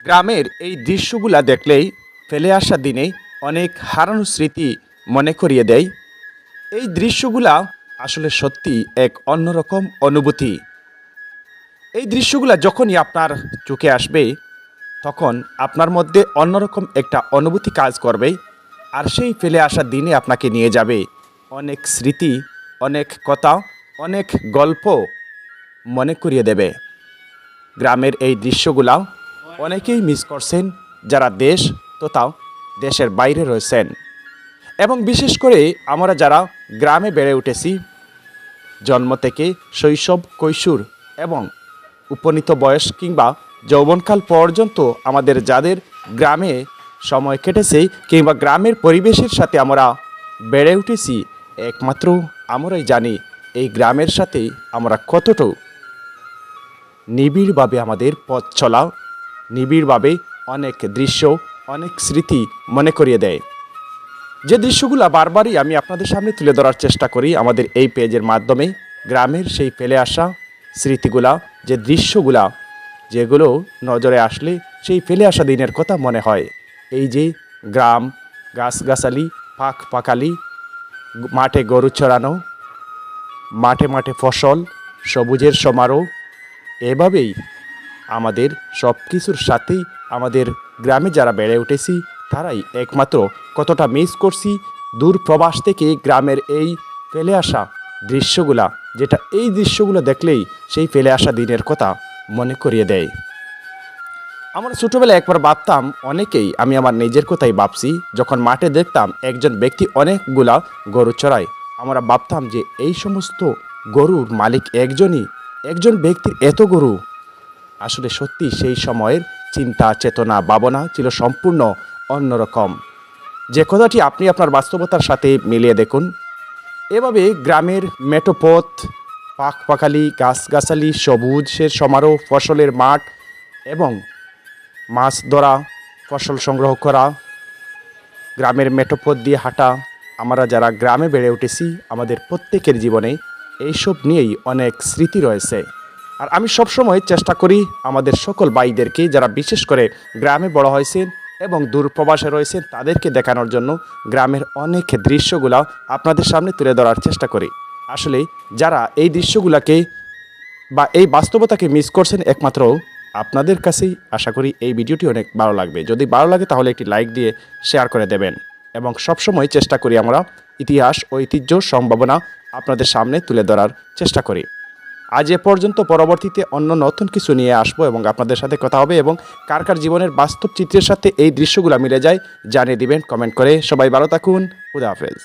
গ্রামের এই দৃশ্যগুলা দেখলেই ফেলে আসা দিনে অনেক হারানো স্মৃতি মনে করিয়ে দেয়। এই দৃশ্যগুলা আসলে সত্যি এক অন্যরকম অনুভূতি। এই দৃশ্যগুলা যখনই আপনার চোখে আসবে তখন আপনার মধ্যে অন্যরকম একটা অনুভূতি কাজ করবে। আর সেই ফেলে আসা দিনে আপনাকে নিয়ে যাবে অনেক স্মৃতি, অনেক কথা, অনেক গল্প মনে করিয়ে দেবে। গ্রামের এই দৃশ্যগুলা অনেকেই মিস করছেন যারা দেশ তথা দেশের বাইরে রয়েছেন, এবং বিশেষ করে আমরা যারা গ্রামে বেড়ে উঠেছি, জন্ম থেকে শৈশব, কৈশোর এবং উপনীত বয়স কিংবা যৌবনকাল পর্যন্ত আমাদের যাদের গ্রামে সময় কেটেছে কিংবা গ্রামের পরিবেশের সাথে আমরা বেড়ে উঠেছি, একমাত্র আমরাই জানি এই গ্রামের সাথে আমরা কতটুকু নিবিড়ভাবে আমাদের পথ চলা, নিবিড়ভাবে অনেক দৃশ্য, অনেক স্মৃতি মনে করিয়ে দেয়। যে দৃশ্যগুলো বারবারই আমি আপনাদের সামনে তুলে ধরার চেষ্টা করি আমাদের এই পেজের মাধ্যমে, গ্রামের সেই ফেলে আসা স্মৃতিগুলা, যে দৃশ্যগুলা যেগুলো নজরে আসলে সেই ফেলে আসা দিনের কথা মনে হয়। এই যে গ্রাম, গাছগাছালি, পাখ পাখালি, মাঠে গরু চড়ানো, মাঠে মাঠে ফসল, সবুজের সমারোহ, এভাবেই আমাদের সব কিছুর সাথেই আমাদের গ্রামে যারা বেড়ে উঠেছি তারাই একমাত্র কতটা মিস করছি দূর প্রবাস থেকে গ্রামের এই ফেলে আসা দৃশ্যগুলা, যেটা এই দৃশ্যগুলো দেখলেই সেই ফেলে আসা দিনের কথা মনে করিয়ে দেয়। আমরা ছোটোবেলায় একবার ভাবতাম, অনেকেই, আমি আমার নিজের কথাই ভাবছি, যখন মাঠে দেখতাম একজন ব্যক্তি অনেকগুলা গরু চড়ায়, আমরা ভাবতাম যে এই সমস্ত গরুর মালিক একজনই, একজন ব্যক্তির এত গরু। আসলে সত্যি সেই সময়ের চিন্তা, চেতনা, ভাবনা ছিল সম্পূর্ণ অন্যরকম। যে কথাটি আপনি আপনার বাস্তবতার সাথে মিলিয়ে দেখুন। এভাবে গ্রামের মেঠোপথ, পাখপাখালি, গাছগাছালি, সবুজের সমারোহ, ফসলের মাঠ এবং মাছ ধরা, ফসল সংগ্রহ করা, গ্রামের মেঠোপথ দিয়ে হাঁটা, আমরা যারা গ্রামে বেড়ে উঠেছি আমাদের প্রত্যেকের জীবনে এইসব নিয়েই অনেক স্মৃতি রয়েছে। আর আমি সবসময় চেষ্টা করি আমাদের সকল ভাইদেরকে যারা বিশেষ করে গ্রামে বড় হয়েছেন এবং দূরপ্রবাসে রয়েছেন তাদেরকে দেখানোর জন্য গ্রামের অনেক দৃশ্যগুলো আপনাদের সামনে তুলে ধরার চেষ্টা করি। আসলে যারা এই দৃশ্যগুলোকে বা এই বাস্তবতাকে মিস করছেন, একমাত্র আপনাদের কাছেই আশা করি এই ভিডিওটি অনেক ভালো লাগবে। যদি ভালো লাগে তাহলে একটি লাইক দিয়ে শেয়ার করে দেবেন। এবং সবসময় চেষ্টা করি আমরা ইতিহাস, ঐতিহ্য, সম্ভাবনা আপনাদের সামনে তুলে ধরার চেষ্টা করি। আজ এ পর্যন্ত, পরবর্তীতে অন্য নতুন কিছু নিয়ে আসবো এবং আপনাদের সাথে কথা হবে, এবং কার কার জীবনের বাস্তব চিত্রের সাথে এই দৃশ্যগুলো মিলে যায় জানিয়ে দিবেন কমেন্ট করে। সবাই ভালো থাকুন। খুদা হাফেজ।